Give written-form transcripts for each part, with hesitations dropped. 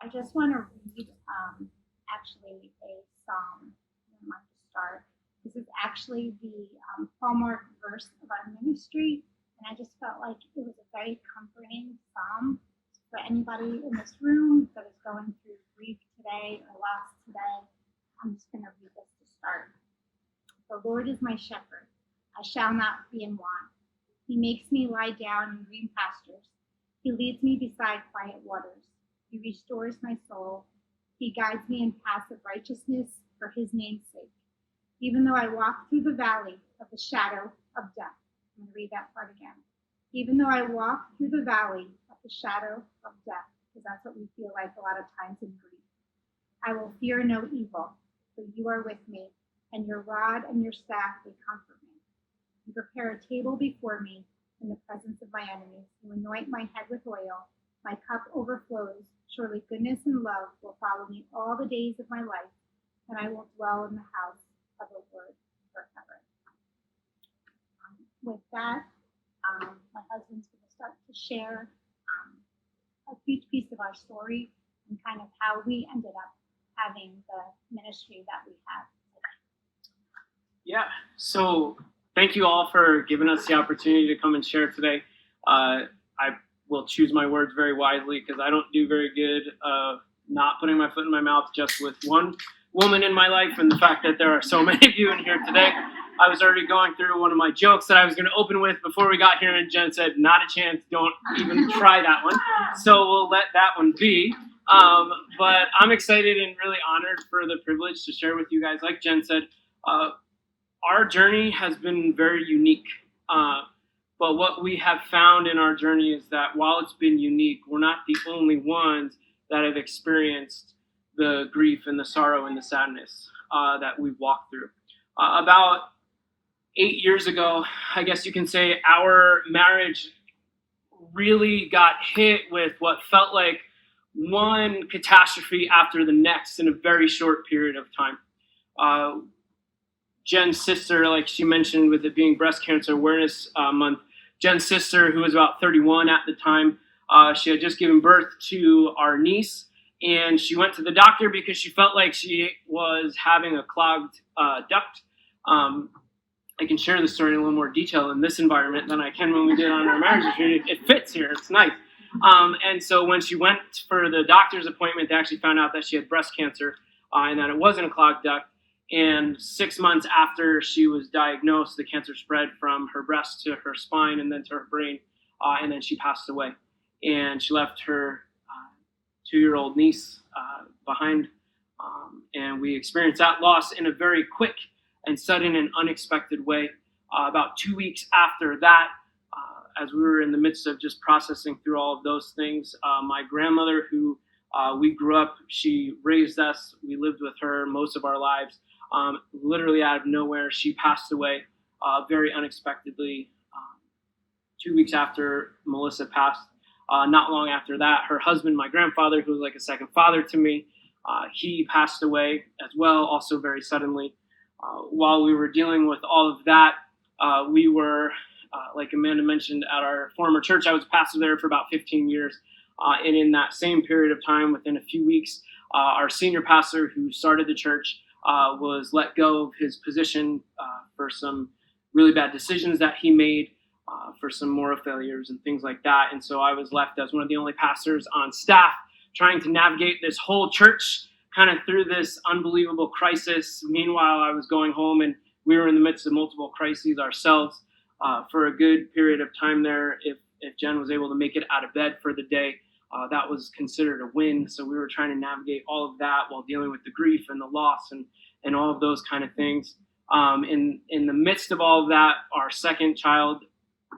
I just want to read actually a psalm. I want to start. This is actually the hallmark verse of our ministry, and I just felt like it was a very comforting psalm for anybody in this room that is going through grief today or loss today. I'm just going to read this to start. The Lord is my shepherd; I shall not be in want. He makes me lie down in green pastures. He leads me beside quiet waters. He restores my soul. He guides me in paths of righteousness for his name's sake. Even though I walk through the valley of the shadow of death. I'm going to read that part again. Even though I walk through the valley of the shadow of death, because that's what we feel like a lot of times in grief, I will fear no evil, for you are with me, and your rod and your staff, they comfort me. You prepare a table before me in the presence of my enemies. You anoint my head with oil. My cup overflows. Surely goodness and love will follow me all the days of my life, and I will dwell in the house of the Lord forever. With that, my husband's going to start to share a huge piece of our story and kind of how we ended up having the ministry that we have today. Yeah, so thank you all for giving us the opportunity to come and share today. I will choose my words very wisely because I don't do very good not putting my foot in my mouth just with one woman in my life, and the fact that there are so many of you in here today. I was already going through one of my jokes that I was going to open with before we got here, and Jen said, not a chance, don't even try that one. So we'll let that one be. But I'm excited and really honored for the privilege to share with you guys. Like Jen said, our journey has been very unique. But what we have found in our journey is that while it's been unique, we're not the only ones that have experienced the grief and the sorrow and the sadness that we've walked through. About 8 years ago, I guess you can say, our marriage really got hit with what felt like one catastrophe after the next in a very short period of time. Jen's sister, like she mentioned, with it being Breast Cancer Awareness Month, Jen's sister, who was about 31 at the time, she had just given birth to our niece, and she went to the doctor because she felt like she was having a clogged duct. I can share the story in a little more detail in this environment than I can when we did on our marriage retreat. It fits here. It's nice. And so when she went for the doctor's appointment, they actually found out that she had breast cancer and that it wasn't a clogged duct. And 6 months after she was diagnosed, the cancer spread from her breast to her spine and then to her brain. And then she passed away. And she left her 2-year-old niece behind. And we experienced that loss in a very quick and sudden and unexpected way. About 2 weeks after that, as we were in the midst of just processing through all of those things, my grandmother, who we grew up, she raised us, we lived with her most of our lives. Literally out of nowhere, she passed away very unexpectedly 2 weeks after Melissa passed. Not long after that, her husband, my grandfather, who was like a second father to me, he passed away as well, also very suddenly. While we were dealing with all of that, we were, like Amanda mentioned, at our former church. I was a pastor there for about 15 years. And in that same period of time, within a few weeks, our senior pastor who started the church was let go of his position for some really bad decisions that he made, for some moral failures and things like that. And so I was left as one of the only pastors on staff trying to navigate this whole church kind of through this unbelievable crisis. Meanwhile, I was going home, and we were in the midst of multiple crises ourselves for a good period of time there. If Jen was able to make it out of bed for the day, that was considered a win. So we were trying to navigate all of that while dealing with the grief and the loss and all of those kind of things. In the midst of all of that, our second child,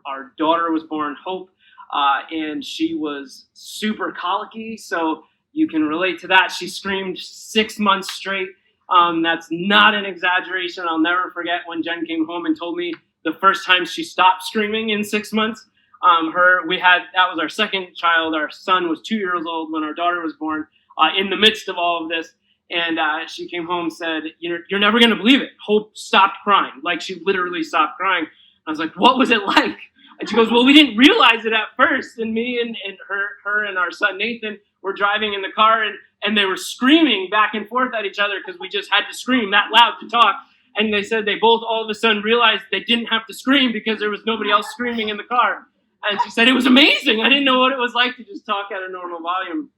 our daughter, was born, Hope, and she was super colicky. So you can relate to that. She screamed 6 months straight. That's not an exaggeration. I'll never forget when Jen came home and told me the first time she stopped screaming in 6 months. That was our second child. Our son was 2 years old when our daughter was born, in the midst of all of this. And she came home and said, you're never going to believe it. Hope stopped crying. Like, she literally stopped crying. I was like, what was it like? And she goes, well, we didn't realize it at first. And me and her and our son Nathan were driving in the car, and they were screaming back and forth at each other because we just had to scream that loud to talk. And they said they both all of a sudden realized they didn't have to scream because there was nobody else screaming in the car. And she said, it was amazing. I didn't know what it was like to just talk at a normal volume.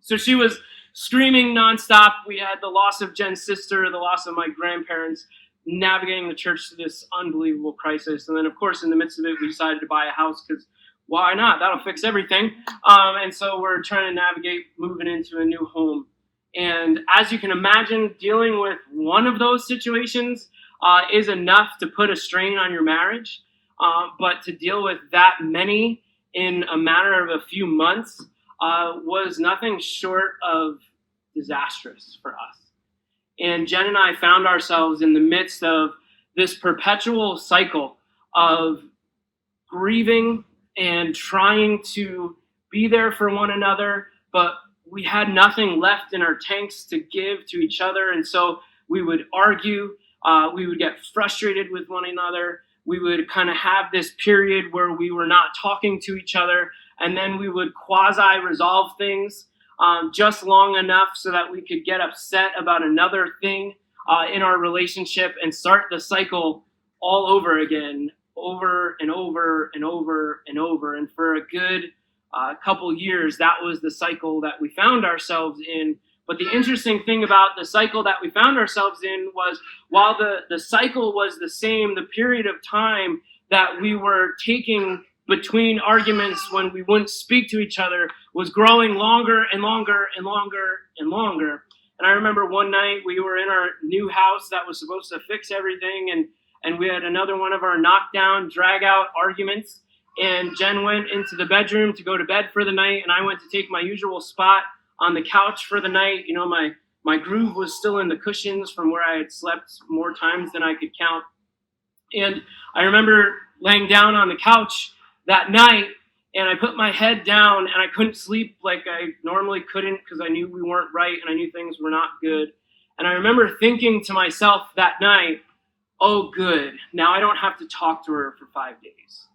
So she was screaming nonstop. We had the loss of Jen's sister, the loss of my grandparents, navigating the church through this unbelievable crisis. And then, of course, in the midst of it, we decided to buy a house because why not? That'll fix everything. And so we're trying to navigate moving into a new home. And as you can imagine, dealing with one of those situations is enough to put a strain on your marriage. But to deal with that many in a matter of a few months was nothing short of disastrous for us. And Jen and I found ourselves in the midst of this perpetual cycle of grieving and trying to be there for one another, but we had nothing left in our tanks to give to each other. And so we would argue, we would get frustrated with one another. We would kind of have this period where we were not talking to each other, and then we would quasi-resolve things just long enough so that we could get upset about another thing in our relationship and start the cycle all over again, over and over and over and over. And for a good couple years, that was the cycle that we found ourselves in. But the interesting thing about the cycle that we found ourselves in was while the cycle was the same, the period of time that we were taking between arguments when we wouldn't speak to each other was growing longer and longer and longer and longer. And I remember one night we were in our new house that was supposed to fix everything, and we had another one of our knockdown, drag-out arguments. And Jen went into the bedroom to go to bed for the night, and I went to take my usual spot on the couch for the night. You know, my groove was still in the cushions from where I had slept more times than I could count. And I remember laying down on the couch that night, and I put my head down, and I couldn't sleep like I normally couldn't because I knew we weren't right and I knew things were not good. And I remember thinking to myself that night, oh, good, now I don't have to talk to her for 5 days.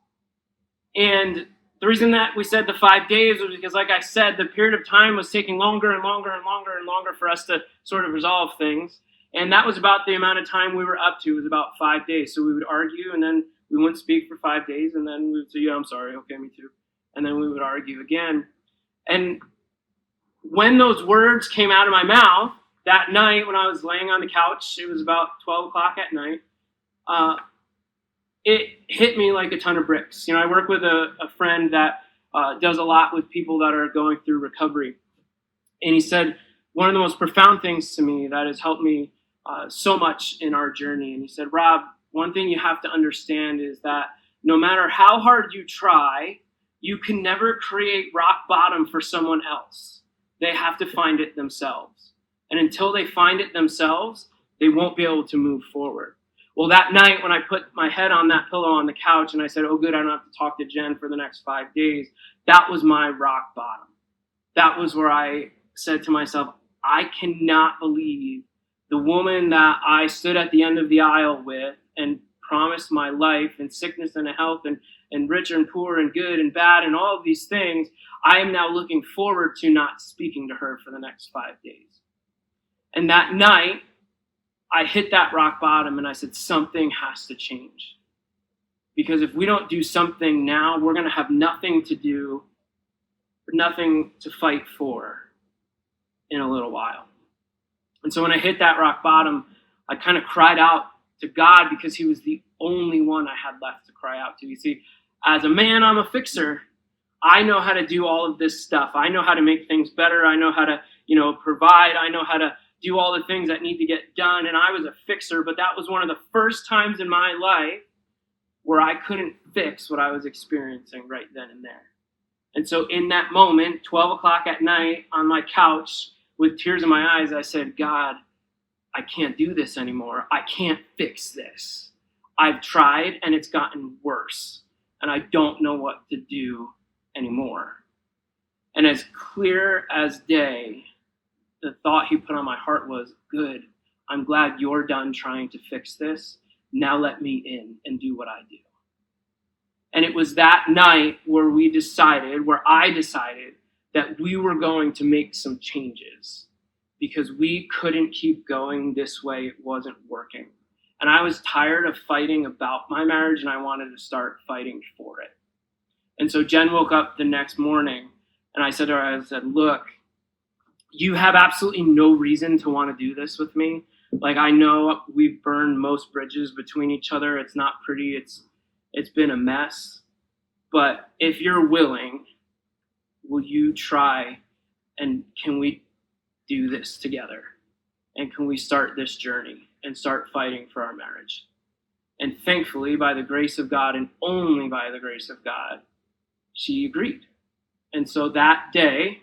And the reason that we said the 5 days was because, like I said, the period of time was taking longer and longer and longer and longer for us to sort of resolve things. And that was about the amount of time we were up to, was about 5 days. So we would argue, and then we wouldn't speak for 5 days, and then we would say, yeah, I'm sorry, okay, me too. And then we would argue again. And when those words came out of my mouth that night when I was laying on the couch, it was about 12 o'clock at night, it hit me like a ton of bricks. You know, I work with a friend that does a lot with people that are going through recovery. And he said, one of the most profound things to me that has helped me so much in our journey. And he said, Rob, one thing you have to understand is that no matter how hard you try, you can never create rock bottom for someone else. They have to find it themselves. And until they find it themselves, they won't be able to move forward. Well, that night when I put my head on that pillow on the couch and I said, oh, good, I don't have to talk to Jen for the next 5 days, that was my rock bottom. That was where I said to myself, I cannot believe the woman that I stood at the end of the aisle with and promised my life and sickness and health and rich and poor and good and bad and all of these things, I am now looking forward to not speaking to her for the next 5 days. And that night, I hit that rock bottom and I said, something has to change. Because if we don't do something now, we're going to have nothing to do, nothing to fight for in a little while. And so when I hit that rock bottom, I kind of cried out to God because he was the only one I had left to cry out to. You see, as a man, I'm a fixer. I know how to do all of this stuff. I know how to make things better. I know how to, provide. I know how to do all the things that need to get done. And I was a fixer, but that was one of the first times in my life where I couldn't fix what I was experiencing right then and there. And so in that moment, 12 o'clock at night on my couch with tears in my eyes, I said, God, I can't do this anymore. I can't fix this. I've tried and it's gotten worse. And I don't know what to do anymore. And as clear as day, the thought he put on my heart was, good, I'm glad you're done trying to fix this. Now let me in and do what I do. And it was that night where I decided that we were going to make some changes because we couldn't keep going this way. It wasn't working. And I was tired of fighting about my marriage, and I wanted to start fighting for it. And so Jen woke up the next morning, and I said to her, look, you have absolutely no reason to want to do this with me. Like, I know we've burned most bridges between each other. It's not pretty. It's been a mess. But if you're willing, will you try, and can we do this together? And can we start this journey and start fighting for our marriage? And thankfully, by the grace of God, and only by the grace of God, she agreed. And so that day,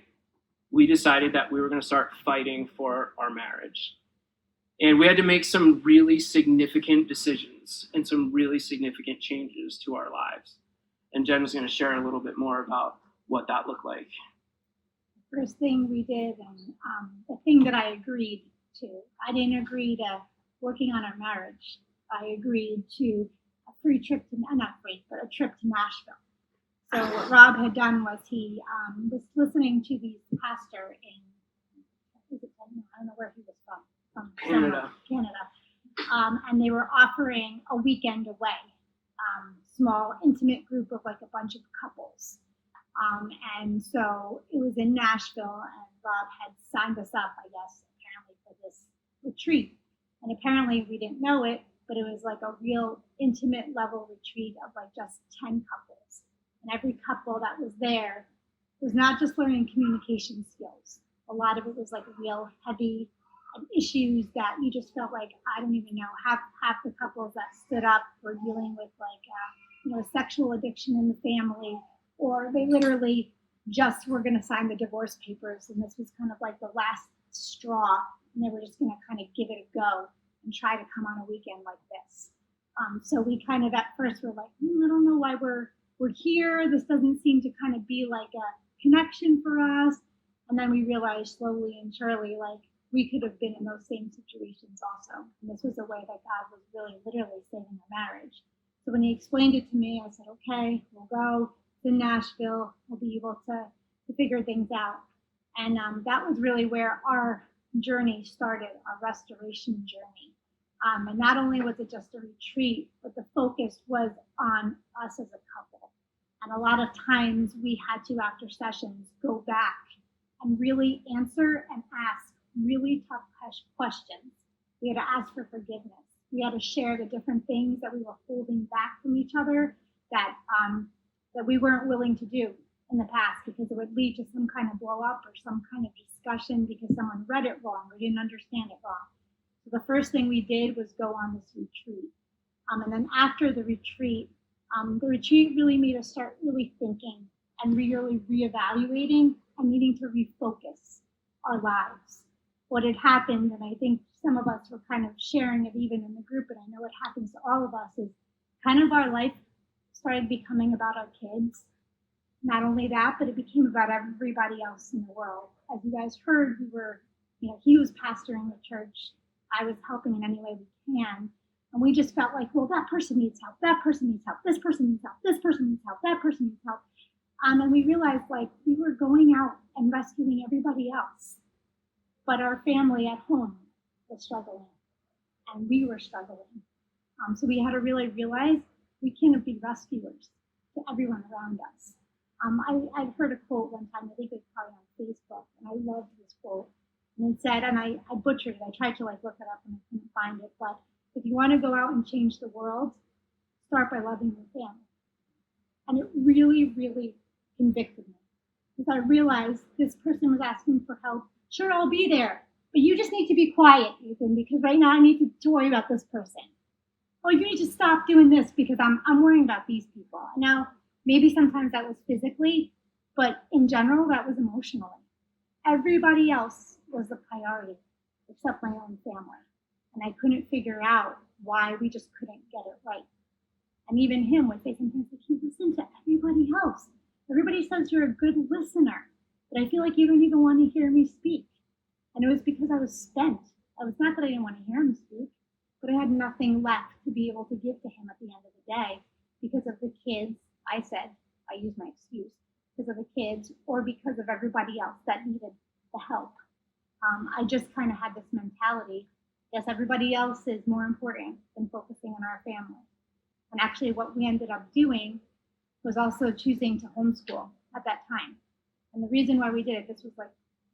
we decided that we were going to start fighting for our marriage. And we had to make some really significant decisions and some really significant changes to our lives. And Jen was going to share a little bit more about what that looked like. First thing we did, and the thing that I agreed to, I didn't agree to working on our marriage. I agreed to a free trip to, not free, but a trip to Nashville. So what Rob had done was he was listening to the pastor in, I don't know where he was from Canada. And they were offering a weekend away, small, intimate group of like a bunch of couples. And so it was in Nashville, and Rob had signed us up, I guess, apparently for this retreat. And apparently we didn't know it, but it was like a real intimate level retreat of like just 10 couples. And every couple that was there was not just learning communication skills. A lot of it was like real heavy issues that you just felt like, I don't even know, half the couples that stood up were dealing with like, sexual addiction in the family, or they literally just were going to sign the divorce papers. And this was kind of like the last straw, and they were just going to kind of give it a go and try to come on a weekend like this. So we kind of at first were like, I don't know why we're here. This doesn't seem to kind of be like a connection for us. And then we realized slowly and surely, like, we could have been in those same situations also. And this was a way that God was really literally saving our marriage. So when he explained it to me, I said, okay, we'll go to Nashville. We'll be able to figure things out. And that was really where our journey started, our restoration journey. And not only was it just a retreat, but the focus was on us as a couple. And a lot of times we had to, after sessions, go back and really answer and ask really tough questions. We had to ask for forgiveness. We had to share the different things that we were holding back from each other that we weren't willing to do in the past, because it would lead to some kind of blow up or some kind of discussion because someone read it wrong or didn't understand it wrong. So the first thing we did was go on this retreat. And then after the retreat really made us start really thinking and really reevaluating and needing to refocus our lives. What had happened, and I think some of us were kind of sharing it even in the group, and I know it happens to all of us, is kind of our life started becoming about our kids. Not only that, but it became about everybody else in the world. As you guys heard, he was pastoring the church. I was helping in any way we can. And we just felt like, well, that person needs help. That person needs help. This person needs help. This person needs help. That person needs help. And we realized, like, we were going out and rescuing everybody else. But our family at home was struggling. And we were struggling. So we had to really realize we can't be rescuers to everyone around us. I heard a quote one time, I think it was probably on Facebook, and I loved this quote. And it said, and I butchered it, I tried to look it up and I couldn't find it, but if you want to go out and change the world, start by loving your family. And it really, really convicted me. Because I realized this person was asking for help. Sure, I'll be there, but you just need to be quiet, Ethan, because right now I need to worry about this person. Oh, you need to stop doing this because I'm worrying about these people. Now, maybe sometimes that was physically, but in general, that was emotionally. Everybody else was the priority, except my own family. And I couldn't figure out why we just couldn't get it right. And even him would say sometimes, like, you listen to everybody else. Everybody says you're a good listener, but I feel like you don't even want to hear me speak. And it was because I was spent. It was not that I didn't want to hear him speak, but I had nothing left to be able to give to him at the end of the day because of the kids I said, I used my excuse, because of the kids or because of everybody else that needed the help. I just kind of had this mentality, yes, everybody else is more important than focusing on our family. And actually, what we ended up doing was also choosing to homeschool at that time. And the reason why we did it, this was like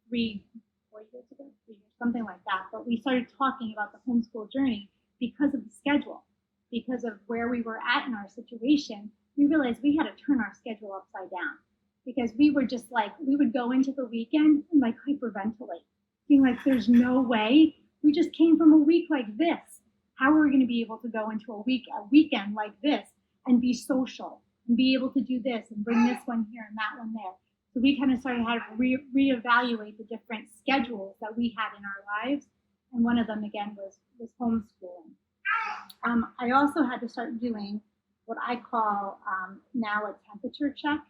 4 years ago, 3 years, something like that. But we started talking about the homeschool journey because of the schedule, because of where we were at in our situation. We realized we had to turn our schedule upside down because we were just like, we would go into the weekend and like hyperventilate, being like, there's no way. We just came from a week like this. How are we going to be able to go into a weekend like this and be social and be able to do this and bring this one here and that one there? So we kind of started how to reevaluate the different schedules that we had in our lives. And one of them, again, was homeschooling. I also had to start doing what I call now a temperature check.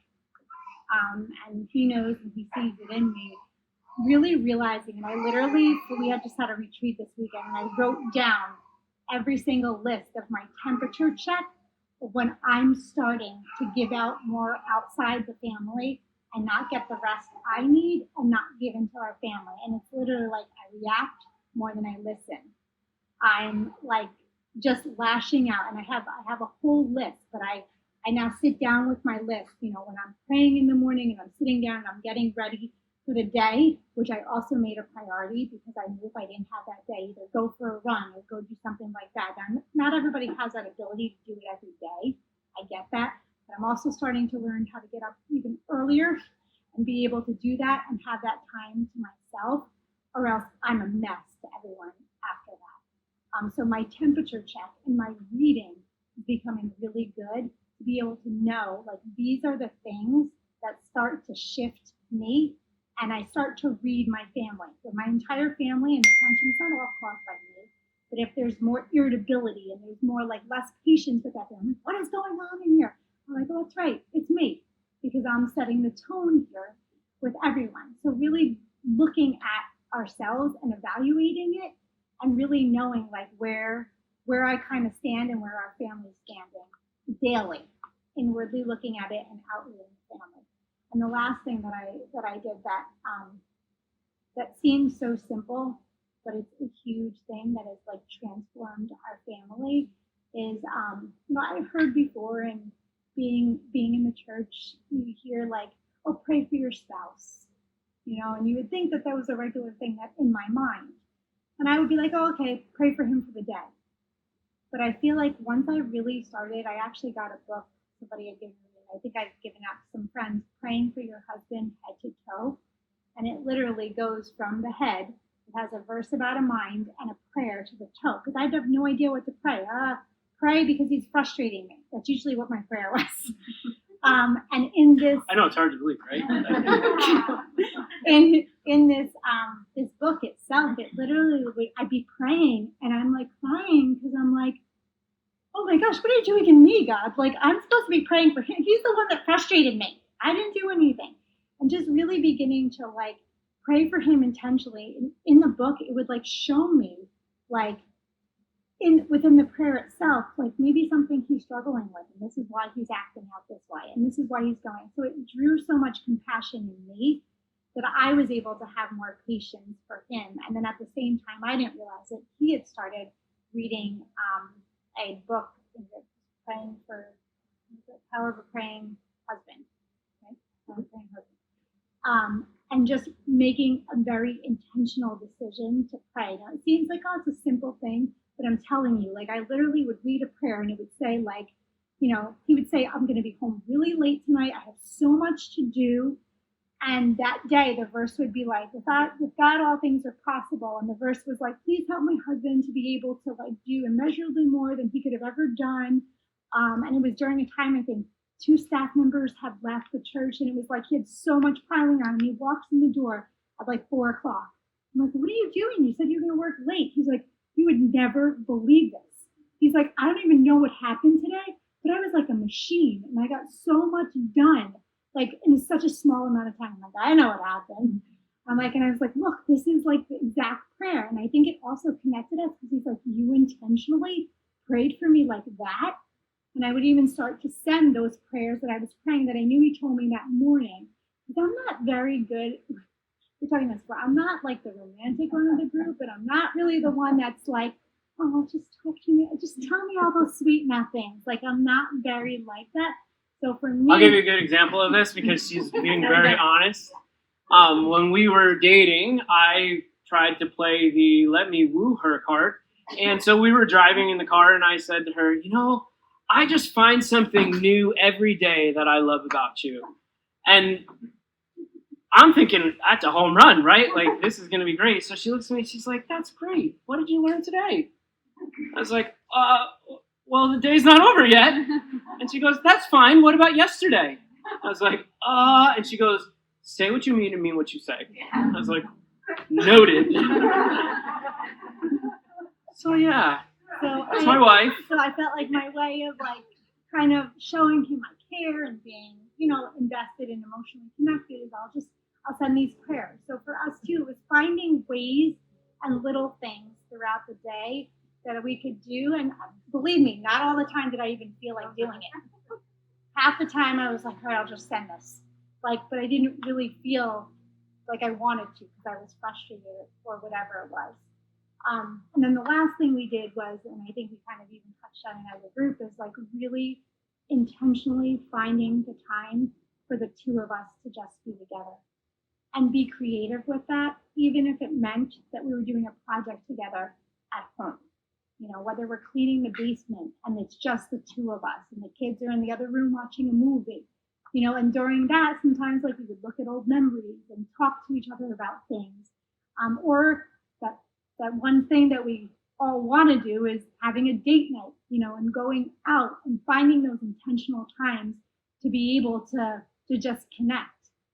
And he knows and he sees it in me, really realizing, and we had just had a retreat this weekend, and I wrote down every single list of my temperature check of when I'm starting to give out more outside the family and not get the rest I need and not give into our family. And it's literally like I react more than I listen. I'm like just lashing out, and I have a whole list, but I now sit down with my list, when I'm praying in the morning and I'm sitting down and I'm getting ready for the day, which I also made a priority because I knew if I didn't have that day, either go for a run or go do something like that. Now, not everybody has that ability to do it every day. I get that. But I'm also starting to learn how to get up even earlier and be able to do that and have that time to myself, or else I'm a mess to everyone after that. So my temperature check and my reading is becoming really good to be able to know, like, these are the things that start to shift me, and I start to read my family. With my entire family and the tension's not all caused by me, but if there's more irritability and there's more like less patience with that family, what is going on in here? I'm like, oh, that's right, it's me, because I'm setting the tone here with everyone. So really looking at ourselves and evaluating it, and really knowing like where I kind of stand and where our family's standing daily, inwardly looking at it and outwardly in the family. And the last thing that I did that seems so simple, but it's a huge thing that has like transformed our family is I've heard before, and being in the church, you hear like, oh, pray for your spouse, and you would think that was a regular thing that's in my mind. And I would be like, oh, okay, pray for him for the day. But I feel like once I really started, I actually got a book somebody had given me, and I think I've given out to some friends, Praying for Your Husband Head to Toe. And it literally goes from the head. It has a verse about a mind and a prayer to the toe, because I have no idea what to pray. Pray because he's frustrating me. That's usually what my prayer was. And in this, I know it's hard to believe, right? in this book itself, it literally I'd be praying and I'm like crying because I'm like, oh my gosh, what are you doing in me, God? Like, I'm supposed to be praying for him. He's the one that frustrated me. I didn't do anything. And just really beginning to like pray for him intentionally. In the book, it would like show me like within the prayer itself, like maybe something he's struggling with, and this is why he's acting out this way, and this is why he's going. So it drew so much compassion in me that I was able to have more patience for him. And then at the same time, I didn't realize it. He had started reading a book, Praying for Power of a Praying Husband, right? Power of a Praying Husband. And just making a very intentional decision to pray. Now, it seems like, oh, it's a simple thing, but I'm telling you, like, I literally would read a prayer and it would say, like, he would say, I'm going to be home really late tonight. I have so much to do. And that day, the verse would be like, with God, all things are possible. And the verse was like, please help my husband to be able to like do immeasurably more than he could have ever done. And it was during a time, I think, 2 staff members had left the church, and it was like he had so much piling on. And he walks in the door at like 4 o'clock. I'm like, what are you doing? You said you were going to work late. He's like, you would never believe this. He's like, I don't even know what happened today, but I was like a machine, and I got so much done, like in such a small amount of time. I'm like, I know what happened. I'm like, and I was like, look, this is like the exact prayer. And I think it also connected us because he's like, you intentionally prayed for me like that. And I would even start to send those prayers that I was praying that I knew he told me that morning. Because I'm not very good, we're talking this, I'm not like the romantic one of the group, but I'm not really the one that's like, oh, just talk to me, just tell me all those sweet nothings. Like, I'm not very like that. So for me, I'll give you a good example of this because she's being very honest. When we were dating, I tried to play the let me woo her card. And so we were driving in the car and I said to her, I just find something new every day that I love about you. And I'm thinking, that's a home run, right? Like, this is going to be great. So she looks at me, she's like, that's great. What did you learn today? I was like, well, the day's not over yet. And she goes, that's fine. What about yesterday? I was like, and she goes, say what you mean and mean what you say. I was like, noted. So yeah, that's my wife. So I felt like my way of like kind of showing him my care and being, invested and emotionally connected is I'll send these prayers. So for us too, it was finding ways and little things throughout the day that we could do. And believe me, not all the time did I even feel like doing it. Half the time I was like, all right, I'll just send this. But I didn't really feel like I wanted to because I was frustrated or whatever it was. And then the last thing we did was, and I think we kind of even touched on it as a group, is like really intentionally finding the time for the two of us to just be together and be creative with that, even if it meant that we were doing a project together at home. Whether we're cleaning the basement and it's just the two of us and the kids are in the other room watching a movie, and during that, sometimes like we would look at old memories and talk to each other about things. Or that one thing that we all want to do is having a date night, and going out and finding those intentional times to be able to just connect.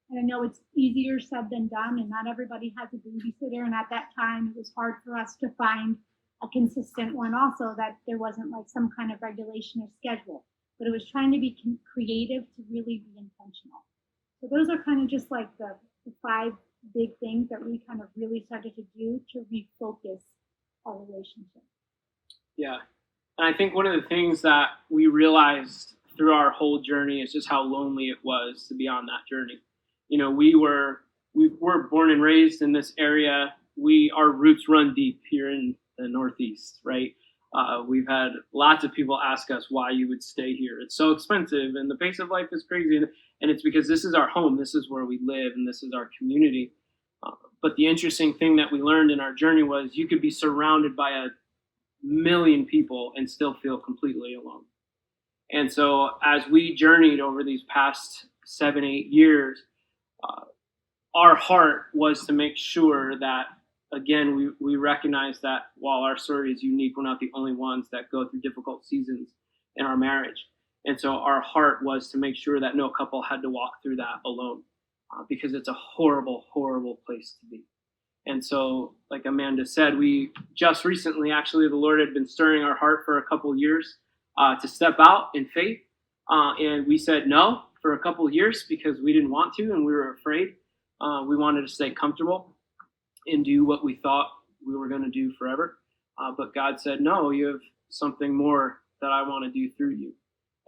And I know it's easier said than done, and not everybody has a babysitter. And at that time, it was hard for us to find a consistent one also, that there wasn't like some kind of regulation or schedule. But it was trying to be creative to really be intentional. So those are kind of just like the 5 big things that we kind of really started to do to refocus our relationship. Yeah. And I think one of the things that we realized through our whole journey is just how lonely it was to be on that journey. We were born and raised in this area. Our roots run deep here in the Northeast, right? We've had lots of people ask us why you would stay here. It's so expensive and the pace of life is crazy. And it's because this is our home. This is where we live and this is our community. But the interesting thing that we learned in our journey was you could be surrounded by a million people and still feel completely alone. And so as we journeyed over these past 7-8 years, our heart was to make sure that, again, we recognize that while our story is unique, we're not the only ones that go through difficult seasons in our marriage. And so our heart was to make sure that no couple had to walk through that alone, because it's a horrible, horrible place to be. And so, like Amanda said, we just recently, actually, the Lord had been stirring our heart for a couple years to step out in faith. And we said no for a couple years because we didn't want to and we were afraid. We wanted to stay comfortable and do what we thought we were going to do forever. But God said, no, you have something more that I want to do through you.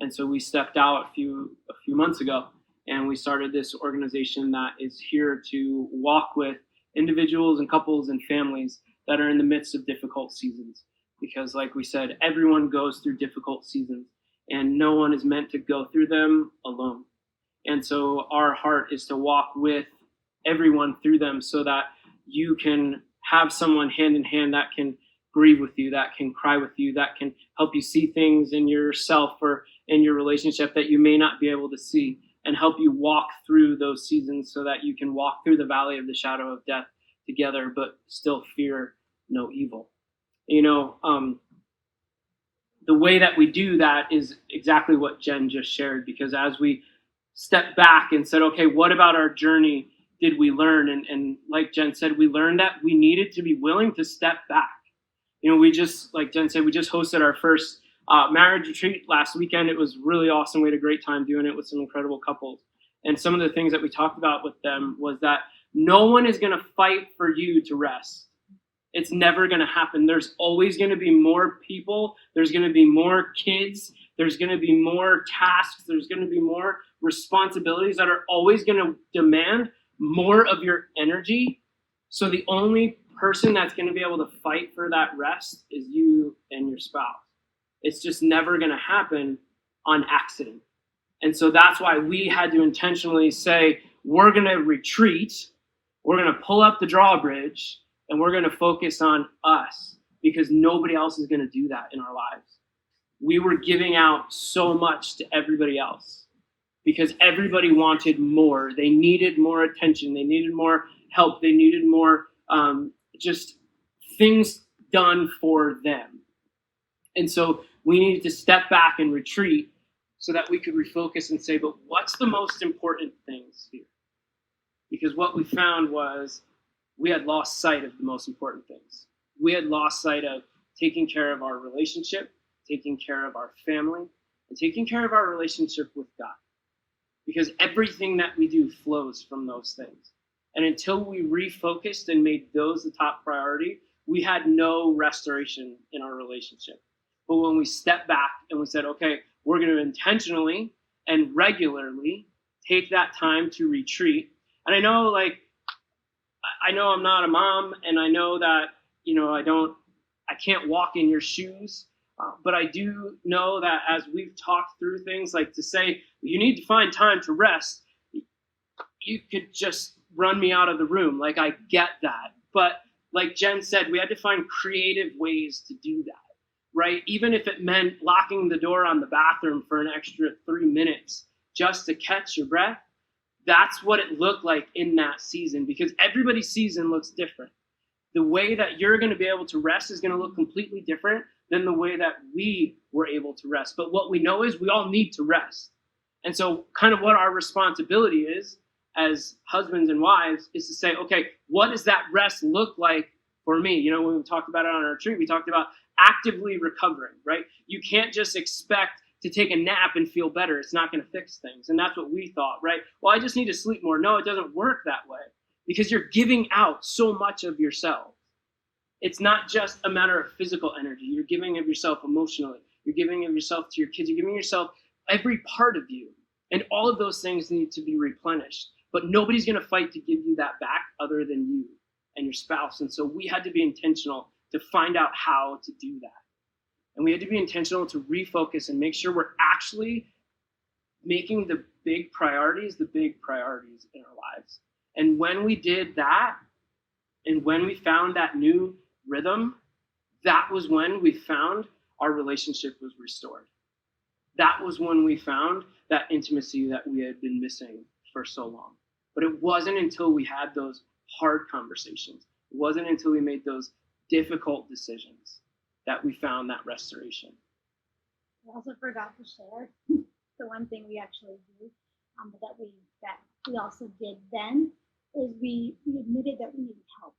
And so we stepped out a few months ago, and we started this organization that is here to walk with individuals and couples and families that are in the midst of difficult seasons. Because like we said, everyone goes through difficult seasons, and no one is meant to go through them alone. And so our heart is to walk with everyone through them so that you can have someone hand in hand that can grieve with you, that can cry with you, that can help you see things in yourself or in your relationship that you may not be able to see, and help you walk through those seasons so that you can walk through the valley of the shadow of death together, but still fear no evil. The way that we do that is exactly what Jen just shared, because as we stepped back and said, okay, what about our journey did we learn? And like Jen said, we learned that we needed to be willing to step back. We just, like Jen said, we just hosted our first marriage retreat last weekend. It was really awesome. We had a great time doing it with some incredible couples. And some of the things that we talked about with them was that no one is going to fight for you to rest. It's never going to happen. There's always going to be more people. There's going to be more kids. There's going to be more tasks. There's going to be more responsibilities that are always going to demand more of your energy. So the only person that's going to be able to fight for that rest is you and your spouse. It's just never going to happen on accident. And so that's why we had to intentionally say, we're going to retreat, we're going to pull up the drawbridge, and we're going to focus on us, because nobody else is going to do that in our lives. We were giving out so much to everybody else because everybody wanted more. They needed more attention. They needed more help. They needed more just things done for them. And so we needed to step back and retreat so that we could refocus and say, but what's the most important things here? Because what we found was we had lost sight of the most important things. We had lost sight of taking care of our relationship, taking care of our family, and taking care of our relationship with God. Because everything that we do flows from those things. And until we refocused and made those the top priority, we had no restoration in our relationship. But when we stepped back and we said, okay, we're going to intentionally and regularly take that time to retreat. And I know I'm not a mom, and I know that, I can't walk in your shoes. But I do know that as we've talked through things, like to say, you need to find time to rest, you could just run me out of the room. Like, I get that. But like Jen said, we had to find creative ways to do that, right? Even if it meant locking the door on the bathroom for an extra 3 minutes just to catch your breath. That's what it looked like in that season, because everybody's season looks different. The way that you're going to be able to rest is going to look completely different than the way that we were able to rest. But what we know is we all need to rest. And so kind of what our responsibility is as husbands and wives is to say, okay, what does that rest look like for me? When we talked about it on our retreat, we talked about actively recovering, right? You can't just expect to take a nap and feel better. It's not going to fix things. And that's what we thought, right? Well, I just need to sleep more. No, it doesn't work that way, because you're giving out so much of yourself. It's not just a matter of physical energy. You're giving of yourself emotionally. You're giving of yourself to your kids. You're giving yourself every part of you. And all of those things need to be replenished. But nobody's going to fight to give you that back other than you and your spouse. And so we had to be intentional to find out how to do that. And we had to be intentional to refocus and make sure we're actually making the big priorities in our lives. And when we did that, and when we found that new rhythm, that was when we found our relationship was restored. That was when we found that intimacy that we had been missing for so long. But it wasn't until we had those hard conversations, it wasn't until we made those difficult decisions that we found that restoration. I also forgot to share the one thing we actually do, that we also did then, is we admitted that we needed help.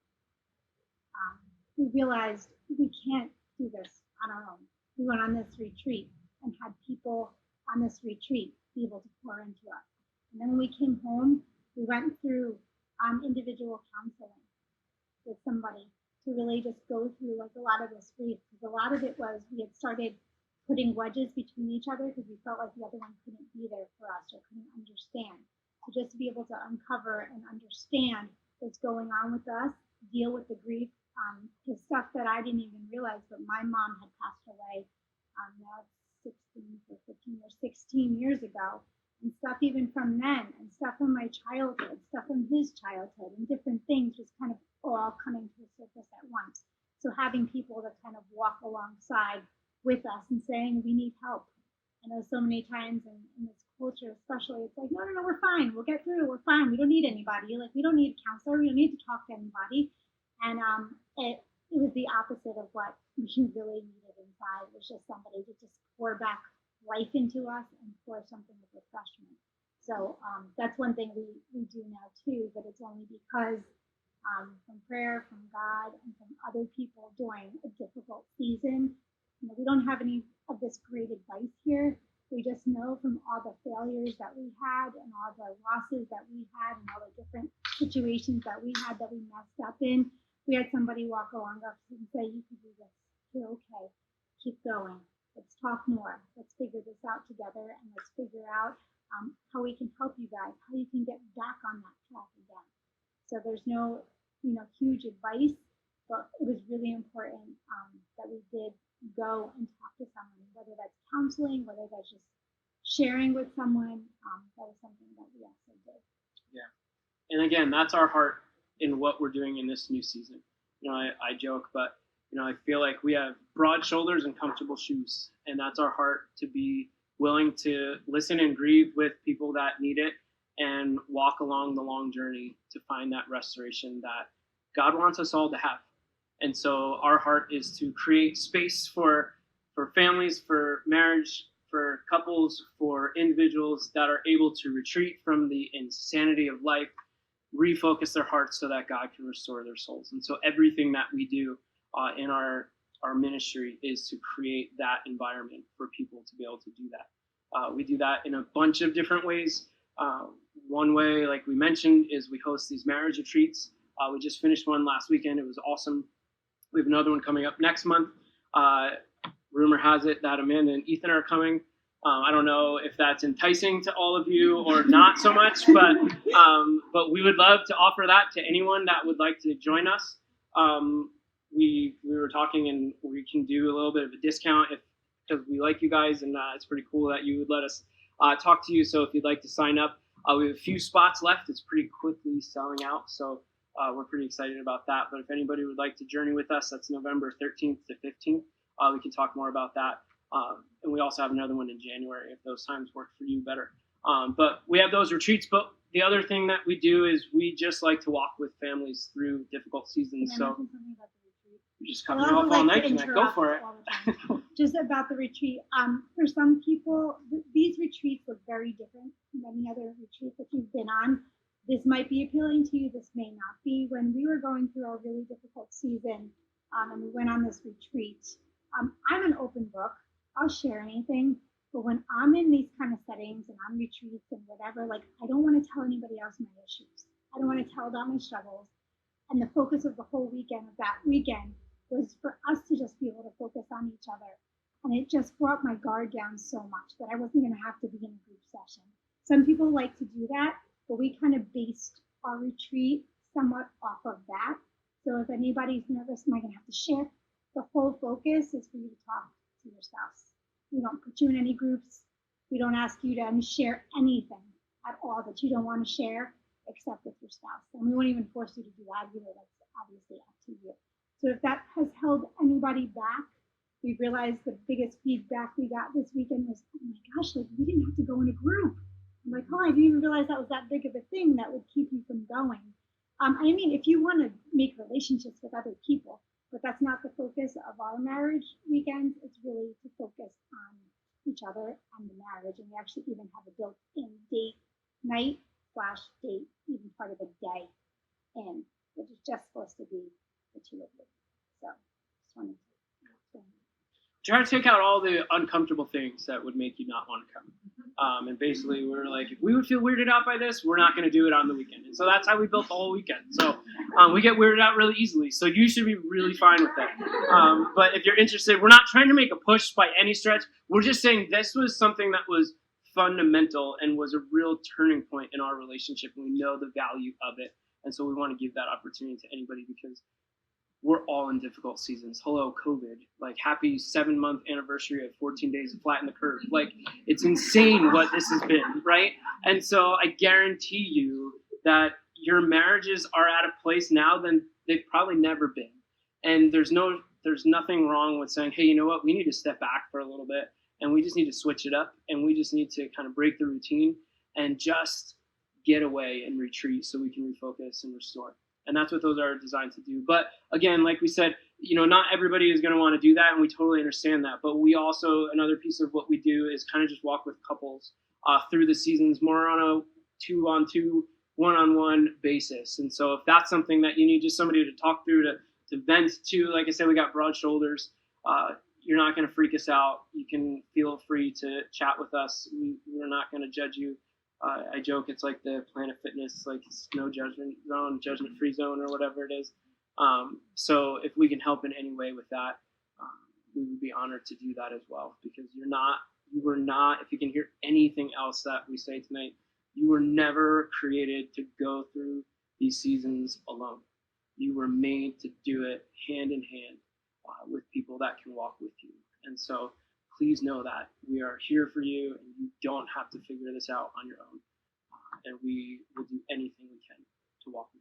We realized we can't do this on our own. We went on this retreat and had people on this retreat be able to pour into us. And then when we came home, we went through individual counseling with somebody to really just go through like a lot of this grief. Because a lot of it was we had started putting wedges between each other because we felt like the other one couldn't be there for us or couldn't understand. So just to be able to uncover and understand what's going on with us, deal with the grief, the stuff that I didn't even realize, but my mom had passed away now 16 years ago, and stuff even from then, and stuff from my childhood, stuff from his childhood, and different things just kind of all coming to the surface at once. So having people that kind of walk alongside with us and saying, we need help. I know so many times in this culture, especially, it's like, no, we're fine. We'll get through. We're fine. We don't need anybody. Like, we don't need a counselor. We don't need to talk to anybody. And it was the opposite of what we really needed inside. It was just somebody to just pour back life into us and pour something of refreshment. So that's one thing we do now too, but it's only because from prayer, from God, and from other people during a difficult season. We don't have any of this great advice here. We just know from all the failures that we had and all the losses that we had and all the different situations that we had that we messed up in. We had somebody walk along us and say, you can do this. You're okay. Keep going. Let's talk more. Let's figure this out together, and let's figure out how we can help you guys, how you can get back on that track again. So there's no, huge advice, but it was really important that we did go and talk to someone, whether that's counseling, whether that's just sharing with someone. That was something that we also did. Yeah. And again, that's our heart in what we're doing in this new season. I joke, but I feel like we have broad shoulders and comfortable shoes, and that's our heart, to be willing to listen and grieve with people that need it and walk along the long journey to find that restoration that God wants us all to have. And so our heart is to create space for families, for marriage, for couples, for individuals that are able to retreat from the insanity of life, refocus their hearts so that God can restore their souls. And so everything that we do in our ministry is to create that environment for people to be able to do that. We do that in a bunch of different ways. One way, like we mentioned, is we host these marriage retreats. We just finished one last weekend. It was awesome. We have another one coming up next month. Rumor has it that Amanda and Ethan are coming. I don't know if that's enticing to all of you or not so much, but we would love to offer that to anyone that would like to join us. We were talking, and we can do a little bit of a discount because we like you guys, and it's pretty cool that you would let us talk to you. So if you'd like to sign up, we have a few spots left. It's pretty quickly selling out, so we're pretty excited about that. But if anybody would like to journey with us, that's November 13th to 15th. We can talk more about that. And we also have another one in January if those times work for you better. But we have those retreats. But the other thing that we do is we just like to walk with families through difficult seasons. So you just cut me off all night tonight. Go for it. Just about the retreat. For some people, these retreats look very different from any other retreat that you've been on. This might be appealing to you. This may not be. When we were going through a really difficult season, and we went on this retreat, I'm an open book. I'll share anything. But when I'm in these kind of settings and on retreats and whatever, like, I don't want to tell anybody else my issues. I don't want to tell about my struggles. And the focus of the whole weekend of that weekend was for us to just be able to focus on each other. And it just brought my guard down so much that I wasn't going to have to be in a group session. Some people like to do that, but we kind of based our retreat somewhat off of that. So if anybody's nervous, am I going to have to share? The whole focus is for you to talk to your spouse. We don't put you in any groups. We don't ask you to share anything at all that you don't want to share except with your spouse. And we won't even force you to do that either. That's obviously up to you. So if that has held anybody back, we realized the biggest feedback we got this weekend was, oh my gosh, like, we didn't have to go in a group. I'm like, oh, I didn't even realize that was that big of a thing that would keep you from going. I mean, if you want to make relationships with other people, but that's not the focus of our marriage weekends. It's really to focus on each other and the marriage. And we actually even have a built-in date night / date, even part of the day in, which is just supposed to be the two of you. So just wanted to explain. Try to take out all the uncomfortable things that would make you not want to come. And basically, we were like, if we would feel weirded out by this, we're not going to do it on the weekend. And so that's how we built the whole weekend. So we get weirded out really easily. So you should be really fine with that. But if you're interested, we're not trying to make a push by any stretch. We're just saying this was something that was fundamental and was a real turning point in our relationship. And we know the value of it. And so we want to give that opportunity to anybody because we're all in difficult seasons. Hello, COVID. Like, happy 7-month anniversary of 14 days of Flatten the Curve. Like, it's insane what this has been, right? And so I guarantee you that your marriages are at a place now than they've probably never been. And there's nothing wrong with saying, hey, you know what? We need to step back for a little bit, and we just need to switch it up, and we just need to kind of break the routine and just get away and retreat so we can refocus and restore. And that's what those are designed to do. But again, like we said, not everybody is going to want to do that, and we totally understand that. But we also, another piece of what we do is kind of just walk with couples through the seasons, more on a 2-on-2, 1-on-1 basis. And so if that's something that you need just somebody to talk through, to vent to, like I said, we got broad shoulders. You're not going to freak us out. You can feel free to chat with us. We're not going to judge you. I joke it's like the Planet Fitness, like no judgment zone, judgment-free zone, or whatever it is. So if we can help in any way with that, we would be honored to do that as well, because you were not, if you can hear anything else that we say tonight, you were never created to go through these seasons alone. You were made to do it hand in hand with people that can walk with you. And so please know that we are here for you, and you don't have to figure this out on your own. And we will do anything we can to walk with you.